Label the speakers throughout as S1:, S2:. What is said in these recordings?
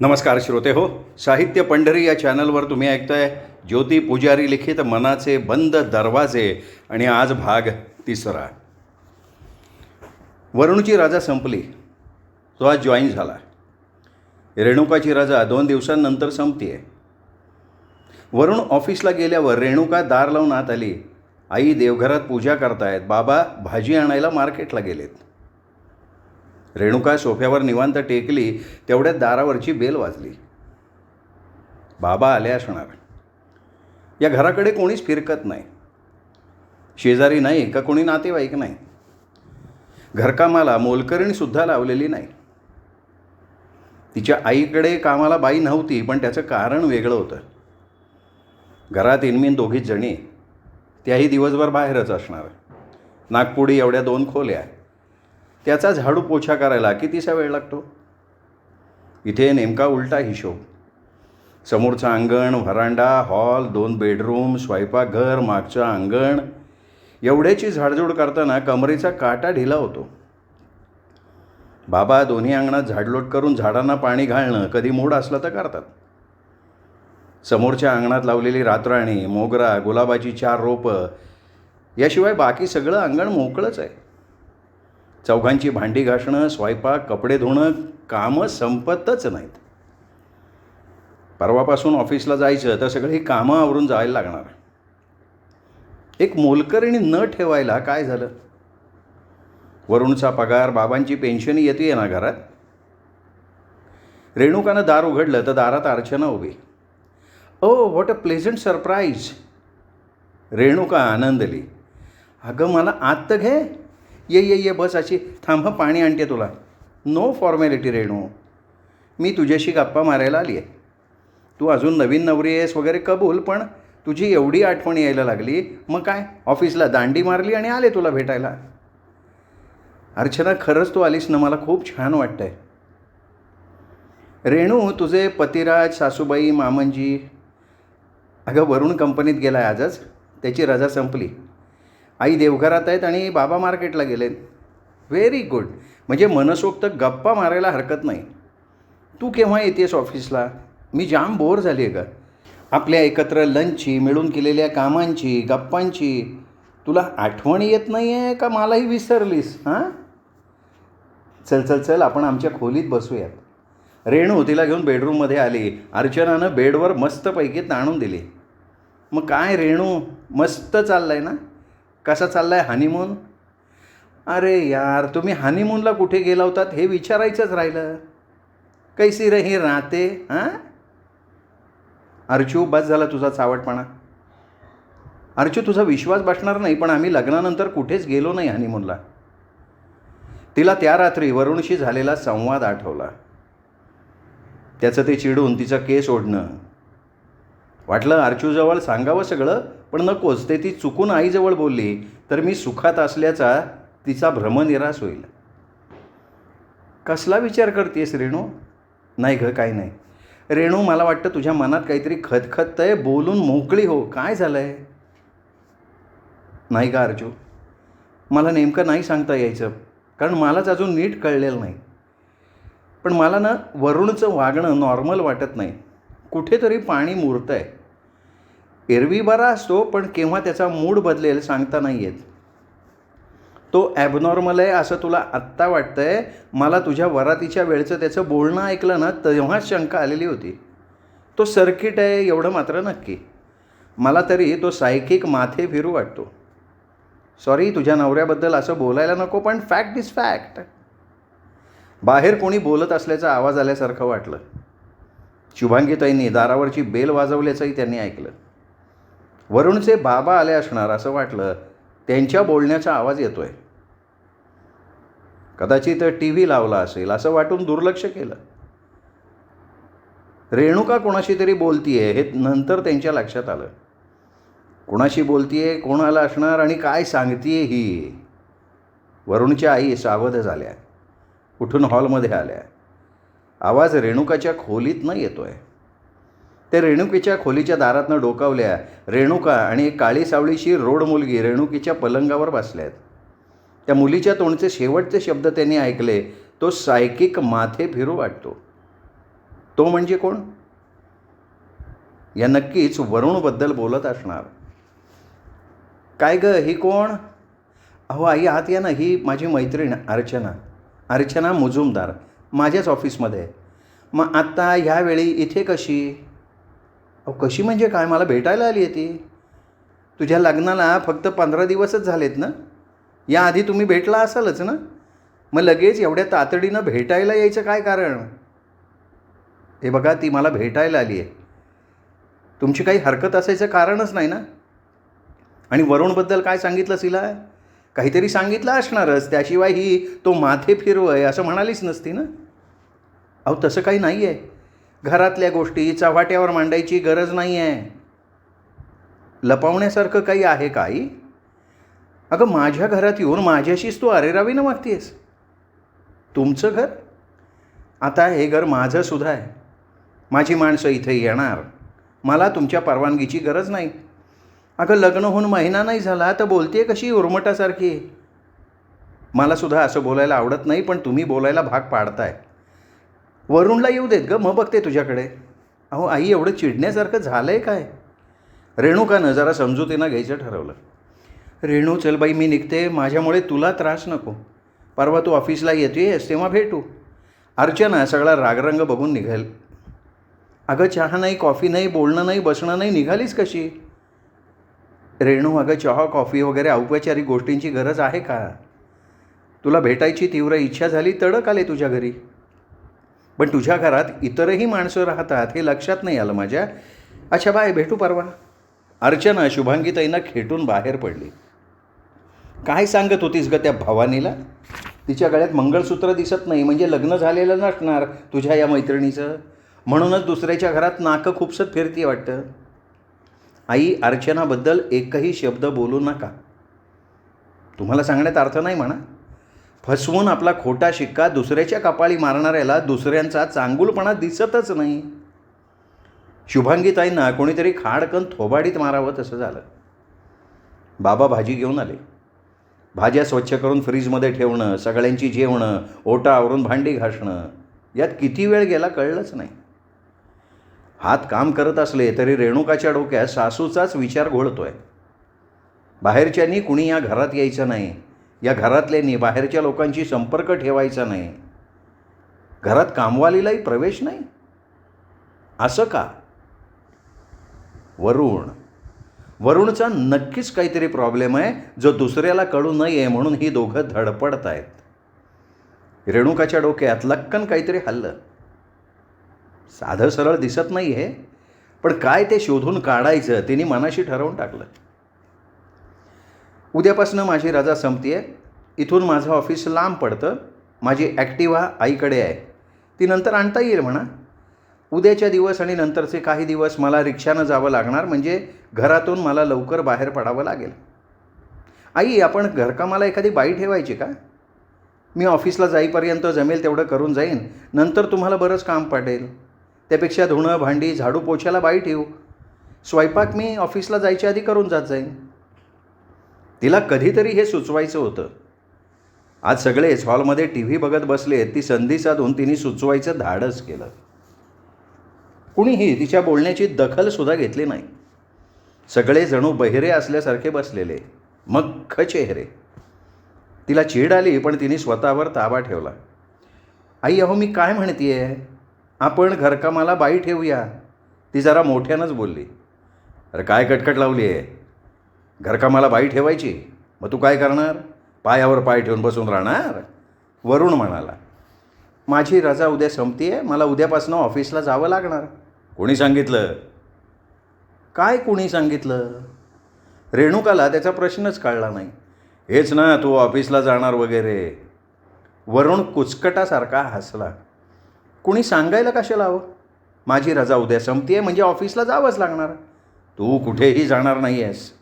S1: नमस्कार श्रोते हो. साहित्य पंढरी या चॅनलवर तुम्ही ऐकताय ज्योती पुजारी लिखित मनाचे बंद दरवाजे आणि आज भाग 3. वरुणची रजा संपली. तो आज जॉईन झाला. रेणुकाची रजा 2 दिवसांनंतर संपतीये. वरुण ऑफिसला गेल्यावर रेणुका दार लावून आत आली. आई देवघरात पूजा करतायत, बाबा भाजी आणायला मार्केटला गेलेत. रेणुका सोफ्यावर निवांत टेकली तेवढ्यात दारावरची बेल वाजली. बाबा आले असणार. या घराकडे कोणीच फिरकत नाही. शेजारी नाही का कोणी नातेवाईक नाही. घरकामाला मोलकरणीसुद्धा लावलेली नाही. तिच्या आईकडे कामाला बाई नव्हती, पण त्याचं कारण वेगळं होतं. घरात इनमिन दोघीच जणी, त्याही दिवसभर बाहेरच असणार. नागपुडी एवढ्या 2 खोल्या, त्याचा झाडू पोछा करायला कितीसा वेळ लागतो. इथे नेमका उलटा हिशोब. समोरचं अंगण, व्हरांडा, हॉल, 2 बेडरूम, स्वयंपाकघर, मागचं अंगण, एवढ्याची झाडझूड करताना कमरेचा काटा ढिला होतो. बाबा दोन्ही अंगणात झाडलोट करून झाडांना पाणी घालणं कधी मूड असलं तर करतात. समोरच्या अंगणात लावलेली रातराणी, मोगरा, गुलाबाची 4 रोपं, याशिवाय बाकी सगळं अंगण मोकळंच आहे. चौघांची भांडी घासणं, स्वयंपाक, कपडे धुणं, कामं संपतच नाहीत. परवापासून ऑफिसला जायचं तर सगळी कामं आवरून जायला लागणार. एक मोलकरणी न ठेवायला काय झालं. वरुणचा पगार, बाबांची पेन्शन येते ना घरात. रेणुकानं दार उघडलं तर दारात अर्चना उभी. Oh what a pleasant surprise. Renuka आनंदली. अगं मला आत तर घे. ये ये ये बस अशी. थांब, पाणी आणते तुला. नो फॉर्मॅलिटी रेणू, मी तुझ्याशी गप्पा मारायला आली आहे. तू अजून नवीन नवरी आहेस वगैरे कबूल, पण तुझी एवढी आठवण यायला लागली, मग काय ऑफिसला दांडी मारली आणि आले तुला भेटायला. अर्चना, खरंच तू आलीस ना, मला खूप छान वाटतंय. रेणू, तुझे पतिराज, सासूबाई, मामंजी. अगं वरुण कंपनीत गेला आहे आजच, त्याची रजा संपली. आई देवघरात आहेत आणि बाबा मार्केटला गेलेत. Very good. म्हणजे मनसोक्त गप्पा मारायला हरकत नाही. तू केव्हा येतेस ऑफिसला? मी जाम बोर झाली आहे का आपल्या एकत्र लंचची, मिळून केलेल्या कामांची, गप्पांची. तुला आठवण येत नाही आहे का मलाही विसरलीस? हां, चल चल चल, आपण आमच्या खोलीत बसूयात. रेणू तिला घेऊन बेडरूममध्ये आली. अर्चनानं बेडवर मस्तपैकी ताणून दिली. मग काय रेणू, मस्त चाललं आहे ना? कसा चालला आहे हनीमून? अरे यार, तुम्ही हनीमूनला कुठे गेला होतात हे विचारायचंच राहिलं. कैसी रही राहते? हां अर्चू, बस झाला तुझा चावटपणा. अर्चू, तुझा विश्वास बसणार नाही, पण आम्ही लग्नानंतर कुठेच गेलो नाही हनीमूनला. तिला त्या रात्री वरुणशी झालेला संवाद आठवला. त्याचं ते चिडून तिचा केस ओढणं. वाटलं अर्चूजवळ सांगावं सगळं, पण नकोच. ते ती चुकून आईजवळ बोलली तर मी सुखात असल्याचा तिचा भ्रमनिरास होईल. कसला विचार करतेस रेणू? नाही गं, काही नाही. रेणू, मला वाटतं तुझ्या मनात काहीतरी खतखततंय. बोलून मोकळी हो. काय झालं आहे? नाही का अर्चू, मला नेमकं नाही सांगता यायचं, कारण मलाच अजून नीट कळलेलं नाही. पण मला ना वरुणचं वागणं नॉर्मल वाटत नाही. कुठेतरी पाणी मुरतं आहे. एरवी बरा असतो, पण केव्हा त्याचा मूड बदलेल सांगता नाही येत. तो ॲबनॉर्मल आहे असं तुला आत्ता वाटतंय. मला तुझ्या वरातीच्या वेळचं त्याचं बोलणं ऐकलं ना, तेव्हाच शंका आलेली होती. तो सर्किट आहे एवढं मात्र नक्की. मला तरी तो सायकिक माथे फिरू वाटतो. सॉरी, तुझ्या नवऱ्याबद्दल असं बोलायला नको, पण फॅक्ट इज फॅक्ट. बाहेर कोणी बोलत असल्याचा आवाज आल्यासारखं वाटलं. शुभांगीताईंनी दारावरची बेल वाजवल्याचंही त्यांनी ऐकलं. वरुणचे बाबा आले असणार असं वाटलं. त्यांच्या बोलण्याचा आवाज येतोय. कदाचित टी व्ही लावला असेल असं वाटून दुर्लक्ष केलं. रेणुका कोणाशी तरी बोलतीये हे नंतर त्यांच्या लक्षात आलं. कोणाशी बोलतीये, कोण आलं असणार आणि काय सांगतीये ही? वरुणच्या आई सावध झाल्या. उठून हॉलमध्ये आल्या. आवाज रेणुकाच्या खोलीतनं येतोय. ते रेणुकीच्या खोलीच्या दारातनं डोकावल्या. रेणुका आणि एक काळी सावळीशी रोड मुलगी रेणुकीच्या पलंगावर बसल्यात. त्या मुलीच्या तोंडचे शेवटचे शब्द त्यांनी ऐकले. तो सायकिक माथे फिरू वाटतो. तो म्हणजे कोण? या नक्कीच वरुणबद्दल बोलत असणार. काय गं, ही कोण? अहो आई, आत या ना, ही माझी मैत्रीण अर्चना. अर्चना मुजुमदार, माझ्याच ऑफिसमध्ये आहे. मग आत्ता ह्यावेळी इथे कशी? अहो कशी म्हणजे काय? मला भेटायला आली आहे ती. तुझ्या लग्नाला फक्त 15 दिवसच झालेत ना? याआधी तुम्ही भेटला असालच ना? मग लगेच एवढ्या तातडीनं भेटायला यायचं काय कारण? हे बघा, ती मला भेटायला आली आहे. तुमची काही हरकत असायचं कारणच नाही ना? आणि वरुणबद्दल काय सांगितलं तिला? काहीतरी सांगितलं असणारच, त्याशिवाय ही तो माथे फिरवय असं म्हणालीच नसती ना? अहो तसं काही नाही आहे. घरातल्या गोष्टी चव्हाट्यावर मांडायची गरज नाही आहे. लपवण्यासारखं काही आहे का आई? अगं माझ्या घरात येऊन माझ्याशीच तू अरेरावीनं वागतेस. तुमचं घर? आता हे घर माझं सुद्धा आहे. माझी माणसं इथे येणार. मला तुमच्या परवानगीची गरज नाही. अगं लग्न होऊन महिना नाही झाला तर बोलते कशी उर्मटासारखी? मला सुद्धा असं बोलायला आवडत नाही, पण तुम्ही बोलायला भाग पाडताय. वरुणला येऊ देत गं, मग बघते तुझ्याकडे. अहो आई, एवढं चिडण्यासारखं झालं आहे काय? रेणुकानं जरा समजुतीनं घ्यायचं ठरवलं. रेणू चल बाई, मी निघते. माझ्यामुळे तुला त्रास नको. परवा तू ऑफिसला येतेस तेव्हा भेटू. अर्चना सगळा रागरंग बघून निघाल. अगं चहा नाही, कॉफी नाही, बोलणं नाही, बसणं नाही, निघालीच कशी? रेणू अगं, चहा कॉफी वगैरे औपचारिक गोष्टींची गरज आहे का? तुला भेटायची तीव्र इच्छा झाली, तडक आले तुझ्या घरी. पण तुझ्या घरात इतरही माणसं राहतात हे लक्षात नाही आलं माझ्या. अच्छा बाय, भेटू परवा. अर्चना शुभांगीताईंना खेटून बाहेर पडली. काय सांगत होतीस ग त्या भवानीला? तिच्या गळ्यात मंगळसूत्र दिसत नाही म्हणजे लग्न झालेलं नसणार तुझ्या या मैत्रिणीचं. म्हणूनच दुसऱ्याच्या घरात नाकं खुपसत फिरती वाटतं. आई, अर्चनाबद्दल एकही शब्द बोलू नका. तुम्हाला सांगण्यात अर्थ नाही म्हणा. फसवून आपला खोटा शिक्का दुसऱ्याच्या कपाळी मारणाऱ्याला दुसऱ्यांचा चांगुलपणा दिसतच नाही. शुभांगीताईंना कोणीतरी खाडकन थोबाडीत मारावं तसं झालं. बाबा भाजी घेऊन आले. भाज्या स्वच्छ करून फ्रीजमध्ये ठेवणं, सगळ्यांची जेवणं, ओटा आवरून भांडी घासणं, यात किती वेळ गेला कळलंच नाही. हात काम करत असले तरी रेणुकाच्या डोक्यात सासूचाच विचार घोळतोय. बाहेरच्यांनी कुणी या घरात यायचं नाही. या घरातल्यांनी बाहेरच्या लोकांशी संपर्क ठेवायचा नाही. घरात कामवालीलाही प्रवेश नाही. असं का? वरुणचा नक्कीच काहीतरी प्रॉब्लेम आहे जो दुसऱ्याला कळू नये म्हणून ही दोघं धडपडत आहेत. रेणुकाच्या डोक्यात लक्कन काहीतरी हल्लं. साधं सरळ दिसत नाही आहे, पण काय ते शोधून काढायचं तिने मनाशी ठरवून टाकलं. उद्यापासून माझी रजा संपते. इथून माझं ऑफिस लांब पडतं. माझी ॲक्टिवा आईकडे आहे, ती नंतर आणता येईल म्हणा. उद्याच्या दिवस आणि नंतरचे काही दिवस मला रिक्षानं जावं लागणार, म्हणजे घरातून मला लवकर बाहेर पडावं लागेल. आई, आपण घरकामाला एखादी बाई ठेवायची का? मी ऑफिसला जाईपर्यंत जमेल तेवढं करून जाईन. नंतर तुम्हाला बरंच काम पडेल. त्यापेक्षा धुणं, भांडी, झाडू पोछ्याला बाई ठेवू. स्वयंपाक मी ऑफिसला जायच्या आधी करून जात जाईन. तिला कधीतरी हे सुचवायचं होतं. आज सगळेच हॉलमध्ये TV बघत बसले. ती संधी साधून तिने सुचवायचं धाडस केलं. कुणीही तिच्या बोलण्याची दखलसुद्धा घेतली नाही. सगळे जणू बहिरे असल्यासारखे बसलेले, मख्ख चेहरे. तिला चीड आली, पण तिने स्वतःवर ताबा ठेवला. आई, अहो मी काय म्हणतेय, आपण घरकामाला बाई ठेवूया. ती जरा मोठ्यानंच बोलली. अरे काय कटकट लावली आहे? घरकामाला बाई ठेवायची? मग तू काय करणार? पायावर पाय ठेवून बसून राहणार? वरुण म्हणाला. माझी रजा उद्या संपते. मला उद्यापासून ऑफिसला जावं लागणार. कोणी सांगितलं? काय कोणी सांगितलं? रेणुकाला त्याचा प्रश्नच कळला नाही. हेच ना, तू ऑफिसला जाणार वगैरे. वरुण कुचकटासारखा हसला. कुणी सांगायला कशाला हवं? माझी रजा उद्या संपते म्हणजे ऑफिसला जावंच लागणार. तू कुठेही जाणार नाही आहेस.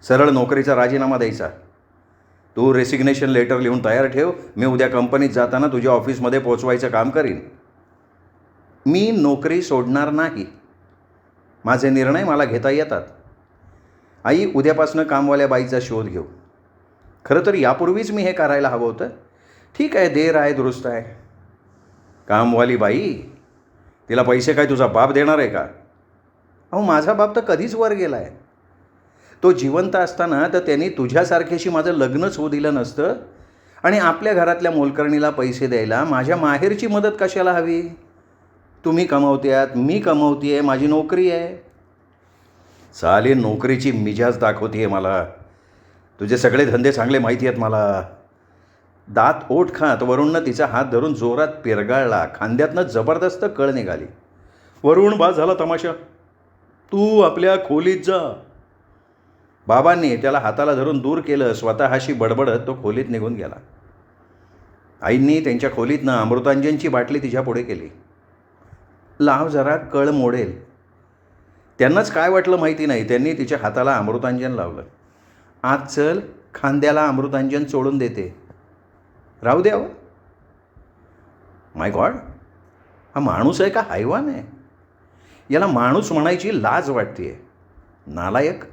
S1: सरळ नोकरीचा राजीनामा द्यायचा. तू रेसिग्नेशन लेटर लिहून तयार ठेव. मी उद्या कंपनीत जाताना तुझ्या ऑफिसमध्ये पोचवायचं काम करीन. मी नोकरी सोडणार नाही. माझे निर्णय मला घेता येतात. आई, उद्यापासून कामवाल्या बाईचा शोध घेऊ. खरं तर यापूर्वीच मी हे करायला हवं होतं. ठीक आहे, देर आहे दुरुस्त आहे. कामवाली बाई? तिला पैसे काय तुझा बाप देणार आहे का? अहो, माझा बाप तर कधीच वर गेला आहे. तो जिवंत असताना तर त्यांनी तुझ्यासारख्याशी माझं लग्नच होऊ दिलं नसतं. आणि आपल्या घरातल्या मोलकरणीला पैसे द्यायला माझ्या माहेरची मदत कशाला हवी? तुम्ही कमवत्यात, मी कमवते, माझी नोकरी आहे. साली नोकरीची मिजाज दाखवते मला. तुझे सगळे धंदे चांगले माहिती आहेत मला. दात ओठ खात वरुणनं तिचा हात धरून जोरात पिरगाळला. खांद्यातनं जबरदस्त कळ निघाली. वरुण, बा झाला तमाशा, तू आपल्या खोलीत जा. बाबांनी त्याला हाताला धरून दूर केलं. स्वतःशी बडबडत तो खोलीत निघून गेला. आईंनी त्यांच्या खोलीतनं अमृतांजनची बाटली तिच्या पुढे केली. लाव जरा, कळ मोडेल. त्यांनाच काय वाटलं माहिती नाही, त्यांनी तिच्या हाताला अमृतांजन लावलं. आत चल, खांद्याला अमृतांजन चोळून देते. राहू द्यावं. माय गॉड, हा माणूस आहे का हैवान आहे? याला माणूस म्हणायची लाज वाटते. नालायक.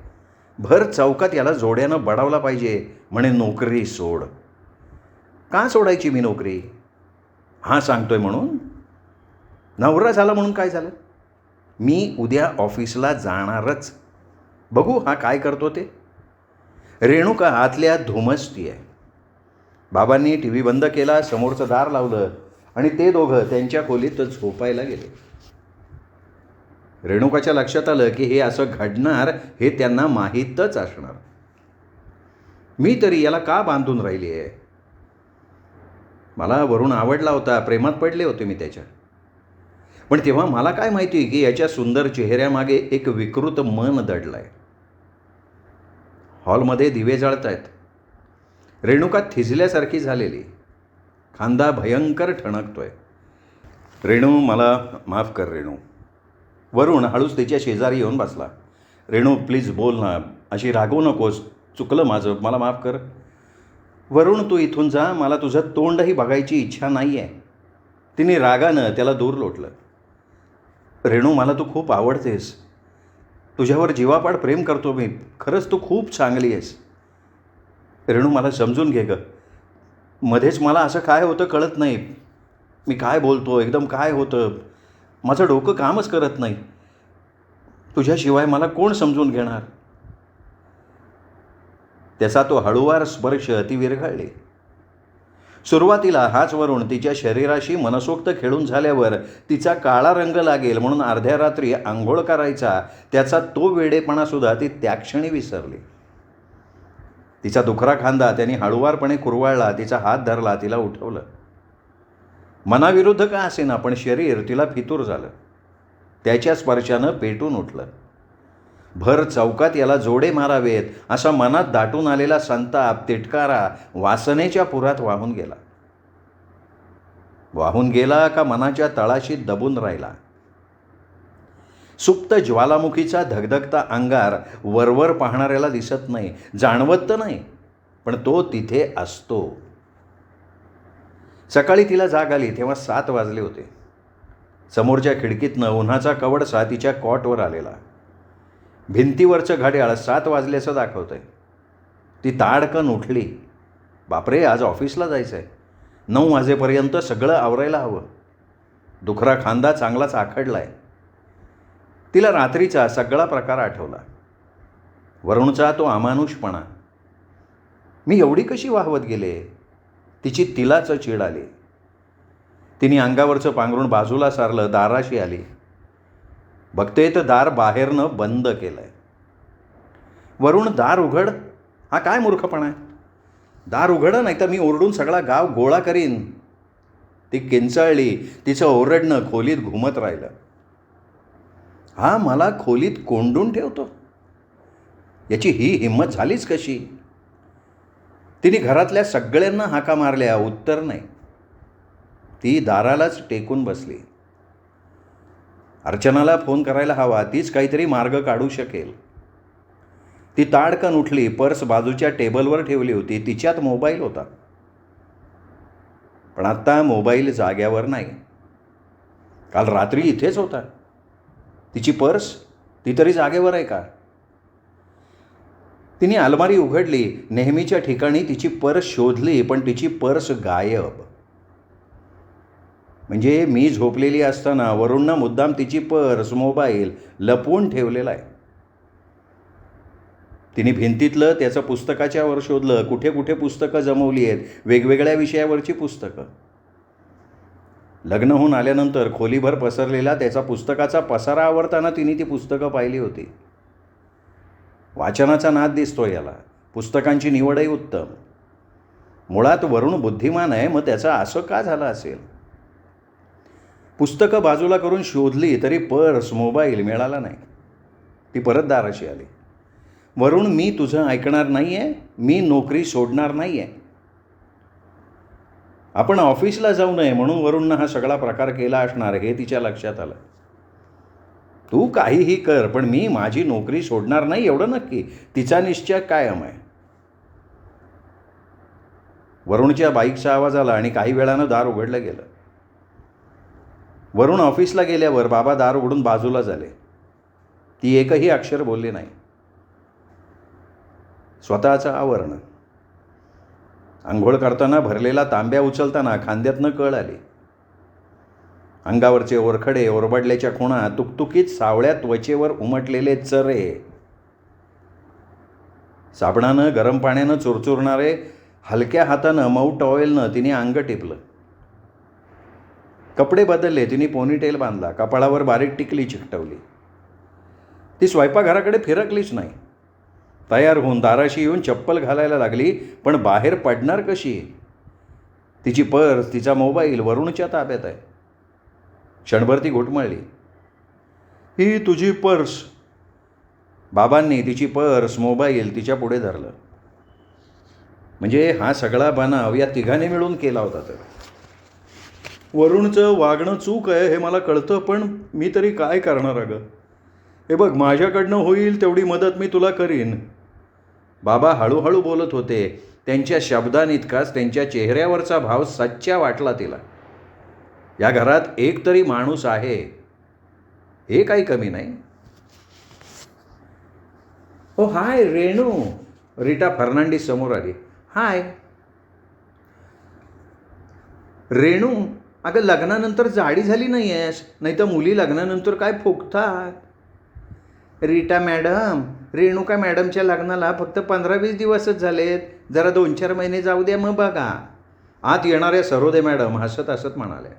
S1: भर चौकात याला जोड्यानं बडावला पाहिजे. म्हणे नोकरी सोड. का सोडायची मी नोकरी? हा सांगतोय म्हणून? नवरा झाला म्हणून काय झालं? मी उद्या ऑफिसला जाणारच. बघू हा काय करतो ते. रेणुका आतल्या धुमसती आहे. बाबांनी टी व्ही बंद केला, समोरचं दार लावलं आणि ते दोघं त्यांच्या खोलीत झोपायला गेले. रेणुकाच्या लक्षात आलं की हे असं घडणार हे त्यांना माहीतच असणार. मी तरी याला का बांधून राहिली आहे? मला वरुण आवडला होता, प्रेमात पडले होते मी त्याच्या. पण तेव्हा मला काय माहिती की याच्या सुंदर चेहऱ्यामागे एक विकृत मन दडलं आहे. हॉलमध्ये दिवे जळत आहेत. रेणुका थिजल्यासारखी झालेली. खांदा भयंकर ठणकतोय. रेणू, मला माफ कर रेणू. वरुण हळूच तिच्या शेजारी येऊन बसला. रेणू प्लीज बोल ना, अशी रागवू नकोस. चुकलं माझं, मला माफ कर. वरुण, तू इथून जा, मला तुझं तोंडही बघायची इच्छा नाही आहे. तिने रागानं त्याला दूर लोटलं. रेणू, मला तू खूप आवडतेस. तुझ्यावर जीवापाड प्रेम करतो मी. खरंच तू खूप चांगली आहेस. रेणू, मला समजून घे गं. मध्येच मला असं काय होतं कळत नाही. मी काय बोलतो, एकदम काय होतं, माझं डोकं कामच करत नाही. तुझ्याशिवाय मला कोण समजून घेणार? त्याचा तो हळूवार स्पर्श ती विरघळली. सुरुवातीला हाच वरुण तिच्या शरीराशी मनसोक्त खेळून झाल्यावर तिचा काळा रंग लागेल म्हणून अर्ध्या रात्री आंघोळ करायचा, त्याचा तो वेडेपणासुद्धा ती त्या क्षणी विसरली. तिचा दुखरा खांदा त्यांनी हळूवारपणे कुरवाळला. तिचा हात धरला, तिला उठवलं. मनाविरुद्ध का असेना पण शरीर तिला फितूर झालं. त्याच्या स्पर्शानं पेटून उठलं. भर चौकात याला जोडे मारावेत असा मनात दाटून आलेला संताप, तिटकारा वासनेच्या पुरात वाहून गेला. वाहून गेला का मनाच्या तळाशी दबून राहिला. सुप्त ज्वालामुखीचा धगधगता अंगार वरवर पाहणाऱ्याला दिसत नाही, जाणवत तर नाही, पण तो तिथे असतो. सकाळी तिला जाग आली तेव्हा 7 वाजले होते. समोरच्या खिडकीतनं उन्हाचा कवडसा तिच्या कॉटवर आलेला. भिंतीवरचं घड्याळ 7 वाजल्याचं दाखवतंय. ती ताडकन उठली. बापरे, आज ऑफिसला जायचं आहे. 9 वाजेपर्यंत सगळं आवरायला हवं. दुखरा खांदा चांगलाच आखडला आहे. तिला रात्रीचा सगळा प्रकार आठवला. वरुणचा तो अमानुषपणा. मी एवढी कशी वाहवत गेले? तिची तिलाच चीड आली. तिने अंगावरचं पांघरून बाजूला सारलं, दाराशी आली. बघते तर दार बाहेरनं बंद केलं आहे. वरुण, दार उघड. हा काय मूर्खपणा आहे? दार उघड, नाही तर मी ओरडून सगळा गाव गोळा करीन. ती किंचाळली. तिचं ओरडणं खोलीत घुमत राहिलं. हा मला खोलीत कोंडून ठेवतो? याची ही हिंमत झालीच कशी? तिने घरातल्या सगळ्यांना हाका मारल्या, उत्तर नाही. ती दारालाच टेकून बसली. अर्चनाला फोन करायला हवा, तीच काहीतरी मार्ग काढू शकेल. ती ताडकन उठली. पर्स बाजूच्या टेबलवर ठेवली होती. तिच्यात मोबाईल होता. पण आत्ता मोबाईल जाग्यावर नाही. काल रात्री इथेच होता. तिची पर्स, ती तरी जागेवर आहे का? तिने अलमारी उघडली. नेहमीच्या ठिकाणी तिची पर्स शोधली, पण तिची पर्स गायब. म्हणजे मी झोपलेली असताना वरुणनं मुद्दाम तिची पर्स मोबाईल लपवून ठेवलेला आहे. तिने भिंतीतलं त्याचं पुस्तकाच्या वर शोधलं, कुठे कुठे पुस्तकं जमवली आहेत, वेगवेगळ्या विषयावरची पुस्तकं. लग्न होऊन आल्यानंतर खोलीभर पसरलेला त्याचा पुस्तकाचा पसारा आवरताना तिने ती पुस्तकं पाहिली होती. वाचनाचा नाद दिसतो याला, पुस्तकांची निवडही उत्तम. मुळात वरुण बुद्धिमान आहे, मग त्याचं असं का झालं असेल? पुस्तकं बाजूला करून शोधली तरी पर्स मोबाईल मिळाला नाही. ती परत दाराशी आली. वरुण, मी तुझं ऐकणार नाही आहे, मी नोकरी सोडणार नाही आहे. आपण ऑफिसला जाऊ नये म्हणून वरुणनं हा सगळा प्रकार केला असणार हे तिच्या लक्षात आलं. तू काहीही कर, पण मी माझी नोकरी सोडणार नाही एवढं नक्की, तिचा निश्चय कायम आहे. वरुणच्या बाईकचा आवाज आला आणि काही वेळानं दार उघडलं गेलं. वरुण ऑफिसला गेल्यावर बाबा दार उघडून बाजूला झाले. ती एकही अक्षर बोलली नाही. स्वतःचं आवरण. आंघोळ करताना भरलेला तांब्या उचलताना खांद्यातनं कळ आली. अंगावरचे ओरखडे, ओरबडल्याच्या खुणा, तुकतुकीत सावळ्या त्वचेवर उमटलेले चरे, साबणानं गरम पाण्यानं चुरचुरणारे हलक्या हातानं मऊ टॉवेलनं तिने अंग टिपलं. कपडे बदलले, तिने पोनीटेल बांधला, कपाळावर बारीक टिकली चिकटवली. ती स्वयंपाकघराकडे फिरकलीच नाही. तयार होऊन दाराशी येऊन चप्पल घालायला लागली, पण बाहेर पडणार कशी? तिची पर्स, तिचा मोबाईल वरुणच्या ताब्यात आहे. क्षणभर ती घुटमळली. ही तुझी पर्स. बाबांनी तिची पर्स मोबाईल तिच्या पुढे धरलं. म्हणजे हा सगळा बनाव या तिघांनी मिळून केला होता. तर वरुणचं वागणं चूक आहे हे मला कळतं, पण मी तरी काय करणार अगं? हे बघ, माझ्याकडनं होईल तेवढी मदत मी तुला करीन. बाबा हळूहळू बोलत होते. त्यांच्या शब्दांइतकाच त्यांच्या चेहऱ्यावरचा भाव सच्चा वाटला तिला. या घरात एक तरी माणूस आहे, हे काही कमी नाही. ओ हाय रेणू. रीटा फर्नांडिस समोर आली. हाय रेणू, अगं लग्नानंतर जाडी झाली नाही आहेस, नाही तर मुली लग्नानंतर काय फुगतात. रीटा मॅडम, रेणुका मॅडमच्या लग्नाला फक्त 15-20 दिवसच झालेत, जरा 2-4 महिने जाऊ द्या मग बघा. आत येणाऱ्या सरोदे मॅडम हसत हसत म्हणाल्या.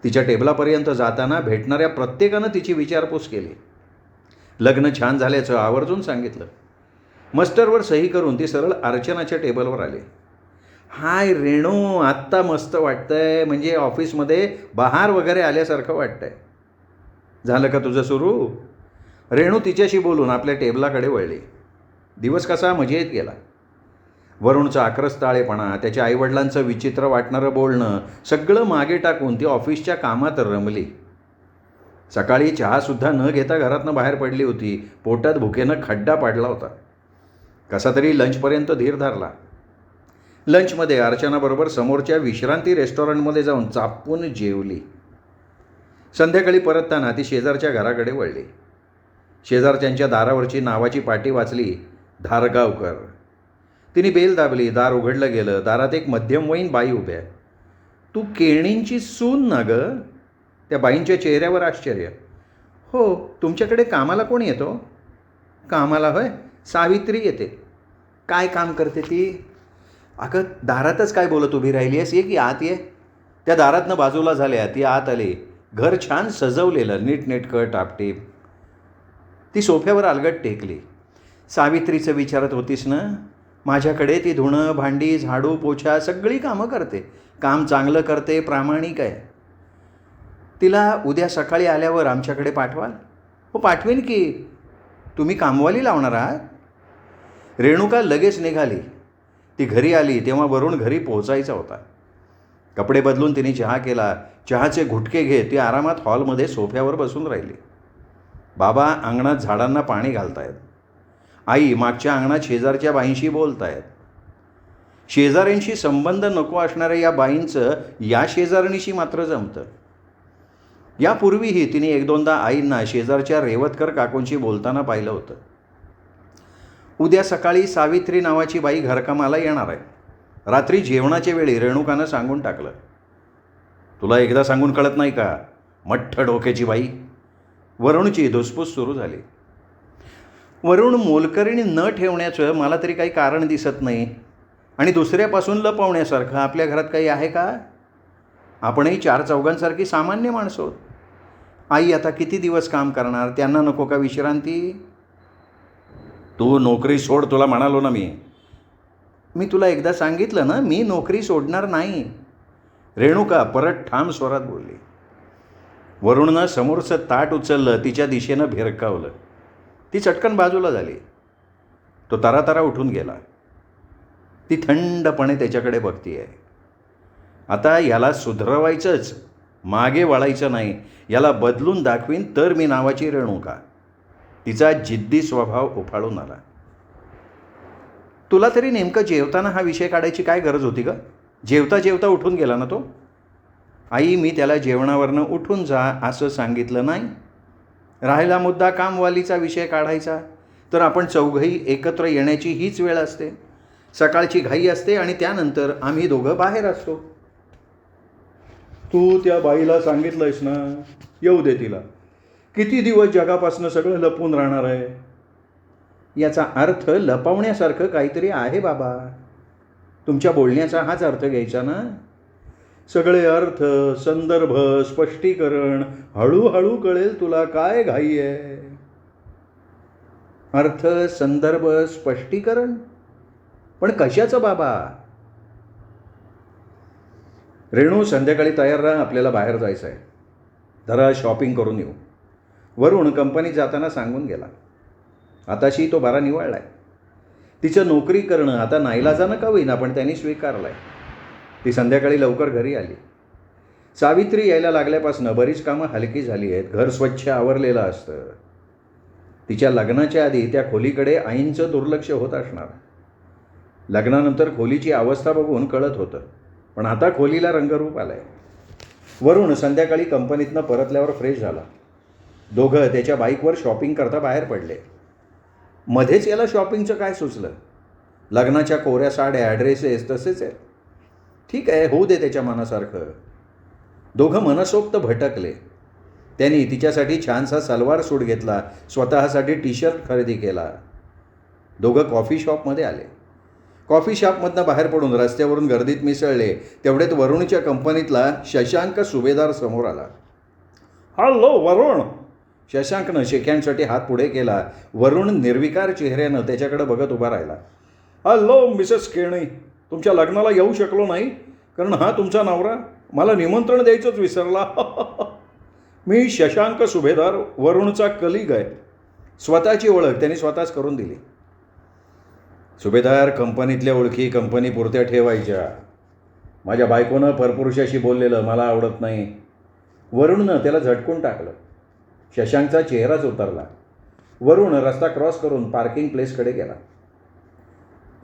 S1: तिच्या टेबलापर्यंत जाताना भेटणाऱ्या प्रत्येकानं तिची विचारपूस केली. लग्न छान झाल्याचं आवर्जून सांगितलं. मस्टरवर सही करून ती सरळ अर्चनाच्या टेबलवर आली. हाय रेणू, आत्ता मस्त वाटतंय, म्हणजे ऑफिसमध्ये बहार वगैरे आल्यासारखं वाटतंय. झालं का तुझं सुरू? रेणू तिच्याशी बोलून आपल्या टेबलाकडे वळली. दिवस कसा मजेत गेला. वरुणचा आक्रस्ताळेपणा, त्याच्या आईवडिलांचं विचित्र वाटणारं बोलणं सगळं मागे टाकून ती ऑफिसच्या कामात रमली. सकाळी चहासुद्धा न घेता घरातनं बाहेर पडली होती. पोटात भुकेनं खड्डा पाडला होता. कसा तरी लंचपर्यंत धीर धरला. लंचमध्ये अर्चनाबरोबर समोरच्या विश्रांती रेस्टॉरंटमध्ये जाऊन चापून जेवली. संध्याकाळी परतताना ती शेजारच्या घराकडे वळली. शेजारच्यांच्या दारावरची नावाची पाटी वाचली, धारगावकर. तिने बेल दाबली. दार उघडलं गेलं. दारात एक मध्यमवयीन बाई उभ्या. तू केणींची सून ना गं? त्या बाईंच्या चेहऱ्यावर आश्चर्य. हो, तुमच्याकडे कामाला कोण येतो? कामाला होय, सावित्री येते. काय काम करते ती? अगं दारातच काय बोलत उभी राहिली आहेस, ये की आत ये. त्या दारातनं बाजूला झाल्या. ती आत आली. घर छान सजवलेलं, नीटनेटकं, टापटीप. ती सोफ्यावर अलगट टेकली. सावित्रीचं विचारत होतीस ना? माझ्याकडे ती धुणं, भांडी, झाडू, पोछा सगळी कामं करते. काम चांगलं करते, प्रामाणिक आहे. तिला उद्या सकाळी आल्यावर आमच्याकडे पाठवाल? हो पाठवेन की. तुम्ही कामवाली लावणार आहात? रेणुका लगेच निघाली. ती घरी आली तेव्हा वरुण घरी पोहोचायचा होता. कपडे बदलून तिने चहा केला. चहाचे घुटके घेत ती आरामात हॉलमध्ये सोफ्यावर बसून राहिली. बाबा अंगणात झाडांना पाणी घालतायत. आई मागच्या अंगणात शेजारच्या बाईंशी बोलतायत. शेजाऱ्यांशी संबंध नको असणाऱ्या या बाईंचं या शेजारणीशी मात्र जमतं. यापूर्वीही तिने 1-2दा आईंना शेजारच्या रेवतकर काकूंशी बोलताना पाहिलं होतं. उद्या सकाळी सावित्री नावाची बाई घरकामाला येणार आहे. रात्री जेवणाच्या वेळी रेणुकानं सांगून टाकलं. तुला एकदा सांगून कळत नाही का, मठ्ठ डोक्याची बाई. वरुणची धुसफूस सुरू झाली. वरुण मोलकरीण न ठेवण्याचं मला तरी काही कारण दिसत नाही. आणि दुसऱ्यापासून लपवण्यासारखं आपल्या घरात काही आहे का? आपणही चार चौघांसारखी सामान्य माणसं आहोत. आई आता किती दिवस काम करणार, त्यांना नको का विश्रांती? तू नोकरी सोड, तुला म्हणालो ना मी तुला एकदा सांगितलं ना, मी नोकरी सोडणार नाही, रेणुका परत ठाम स्वरात बोलली. वरुणनं समोरचं ताट उचललं, तिच्या दिशेनं भिरकावलं. ती चटकन बाजूला झाली. तो तरातरा उठून गेला. ती थंडपणे त्याच्याकडे बघतीये. आता याला सुधरवायचंच, मागे वळायचं नाही. याला बदलून दाखवीन तर मी नावाची रेणुका. तिचा जिद्दी स्वभाव उफाळून आला. तुला तरी नेमकं जेवताना हा विषय काढायची काय गरज होती ग? जेवता जेवता उठून गेला ना तो. आई, मी त्याला जेवणावरनं उठून जा असं सांगितलं नाही. राहिला मुद्दा कामवालीचा विषय काढायचा, तर आपण चौघही एकत्र येण्याची हीच वेळ असते. सकाळची घाई असते आणि त्यानंतर आम्ही दोघं बाहेर असतो. तू त्या बाईला सांगितलंयस ना, येऊ दे तिला. किती दिवस जगापासनं सगळं लपून राहणार आहे? याचा अर्थ लपवण्यासारखं काहीतरी आहे बाबा. तुमच्या बोलण्याचा हाच अर्थ घ्यायचा ना. सगळे अर्थ, संदर्भ, स्पष्टीकरण हळूहळू कळेल तुला. काय घाई आहे? अर्थ, संदर्भ, स्पष्टीकरण? पण कशाचं बाबा? रेणू, संध्याकाळी तयार राहा, आपल्याला बाहेर जायचं आहे. जरा शॉपिंग करून येऊ. वरुण कंपनीत जाताना सांगून गेला. आताशी तो बारा निवळला आहे. तिचं नोकरी करणं आता नाईलाजानं का होईना, पण त्यांनी स्वीकारलं आहे. ती संध्याकाळी लवकर घरी आली. सावित्री यायला लागल्यापासून बरीच कामं हलकी झाली आहेत. घर स्वच्छ आवरलेलं असतं. तिच्या लग्नाच्या आधी त्या खोलीकडे आईंचं दुर्लक्ष होत असणार. लग्नानंतर खोलीची अवस्था बघून कळत होतं, पण आता खोलीला रंगरूप आलं आहे. वरुण संध्याकाळी कंपनीतनं परतल्यावर फ्रेश झाला. दोघं त्याच्या बाईकवर शॉपिंग करता बाहेर पडले. मध्येच याला शॉपिंगचं काय सुचलं? लग्नाच्या कोऱ्या साड्या, ड्रेसेस तसेच आहेत. ठीक आहे, होऊ दे त्याच्या मनासारखं. दोघं मनसोक्त भटकले. त्यांनी तिच्यासाठी छानसा सलवार सूट घेतला, स्वतःसाठी टी शर्ट खरेदी केला. दोघं कॉफी शॉपमध्ये आले. कॉफी शॉपमधनं बाहेर पडून रस्त्यावरून गर्दीत मिसळले. तेवढ्यात वरुणच्या कंपनीतला शशांक सुभेदार समोर आला. हॅलो वरुण. शशांकनं शेक्यांसाठी हात पुढे केला. वरुण निर्विकार चेहऱ्यानं त्याच्याकडे बघत उभा राहिला. हॅलो मिसेस केणी, तुमच्या लग्नाला येऊ शकलो नाही कारण हा तुमचा नवरा मला निमंत्रण द्यायचंच विसरला. मी शशांक सुभेदार, वरुणचा कलीग आहे. स्वतःची ओळख त्यांनी स्वतःच करून दिली. सुभेदार, कंपनीतल्या ओळखी कंपनीपुरत्या ठेवायच्या. माझ्या बायकोनं परपुरुषाशी बोललेलं मला आवडत नाही. वरुणनं त्याला झटकून टाकलं. शशांकचा चेहराच उतरला. वरुण रस्ता क्रॉस करून पार्किंग प्लेसकडे गेला.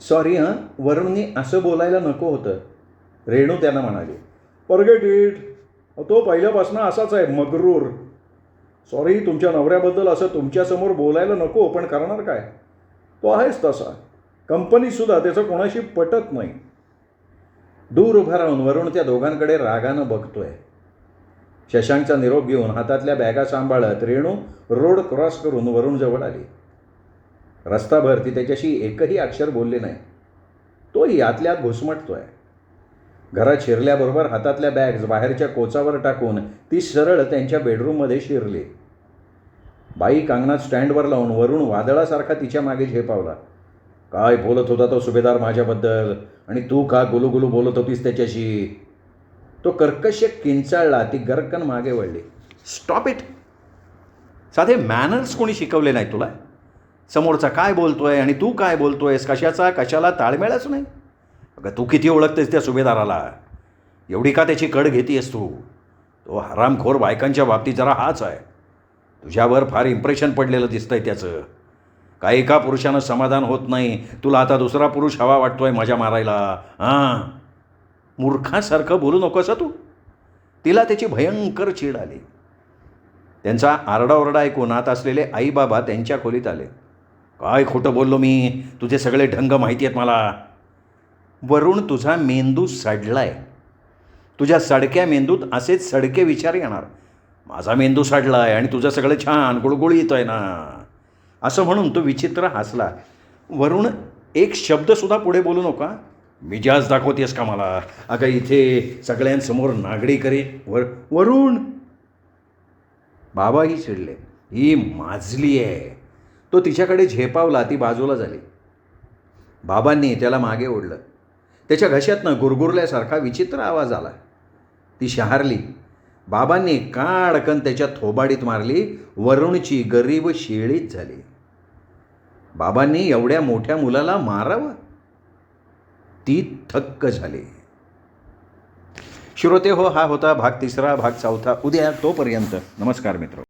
S1: सॉरी हां, वरुणनी असं बोलायला नको होतं, रेणू त्यांना म्हणाली. फॉरगेट इट, तो पहिल्यापासून असाच आहे, मगरूर. सॉरी, तुमच्या नवऱ्याबद्दल असं तुमच्यासमोर बोलायला नको, पण करणार काय, तो आहेच तसा. कंपनीसुद्धा त्याचं कोणाशी पटत नाही. दूर उभा राहून वरुण त्या दोघांकडे रागानं बघतोय. शशांकचा निरोप घेऊन हातातल्या बॅगा सांभाळत रेणू रोड क्रॉस करून वरुणजवळ आली. रस्ताभर ती त्याच्याशी एकही अक्षर बोलले नाही. तोही आतल्यात घुसमटतोय. घरात शिरल्याबरोबर हातातल्या बॅग्स बाहेरच्या कोचावर टाकून ती सरळ त्यांच्या बेडरूममध्ये शिरली. बाईक अंगणात स्टँडवर लावून वरुण वादळासारखा तिच्या मागे झेपावला. काय बोलत होता तो सुभेदार माझ्याबद्दल, आणि तू का गुलूगुलू बोलत होतीस त्याच्याशी? तो कर्कश किंचाळला. ती गरकन मागे वळली. Stop it. साधे मॅनर्स कोणी शिकवले नाही तुला? समोरचा काय बोलतोय आणि तू काय बोलतोयस, कशाला ताळमेळच नाही. अगं, तू किती ओळखतेस त्या सुभेदाराला? एवढी का त्याची कड घेतीयस तू? तो हरामखोर बायकांच्या बाबतीत जरा हाच आहे. तुझ्यावर फार इम्प्रेशन पडलेलं दिसतंय त्याचं. काही एका पुरुषानं समाधान होत नाही, तुला आता दुसरा पुरुष हवा वाटतोय मजा मारायला. हां, मूर्खासारखं बोलू नकोस तू. तिला त्याची भयंकर चीड आली. त्यांचा आरडाओरडा ऐकून आत असलेले आईबाबा त्यांच्या खोलीत आले. काय खोटं बोललो मी? तुझे सगळे ढंग माहिती आहेत मला. वरुण, तुझा मेंदू सडलाय. तुझ्या सडक्या मेंदूत असेच सडके विचार येणार. माझा मेंदू सडला आहे आणि तुझं सगळं छान गुळगुळीत आहे ना, असं म्हणून तो विचित्र हसला. वरुण, एक शब्दसुद्धा पुढे बोलू नका. मिजाज दाखवतेस का मला? अगं इथे सगळ्यांसमोर नागडी करे. वरुण. बाबाही चिडले. ही माजली आहे. तो तिच्याकडे झेपावला. ती बाजूला झाली. बाबांनी त्याला मागे ओढलं. त्याच्या घशातनं गुरगुरल्यासारखा विचित्र आवाज आला. ती शहारली. बाबांनी काडकन त्याच्या थोबाडीत मारली. वरुणची गरीब शिळीच झाली. बाबांनी एवढ्या मोठ्या मुलाला मारावं? ती थक्क झाली. श्रोते हो, हा होता भाग 3. भाग 4. उद्या. तोपर्यंत नमस्कार मित्र.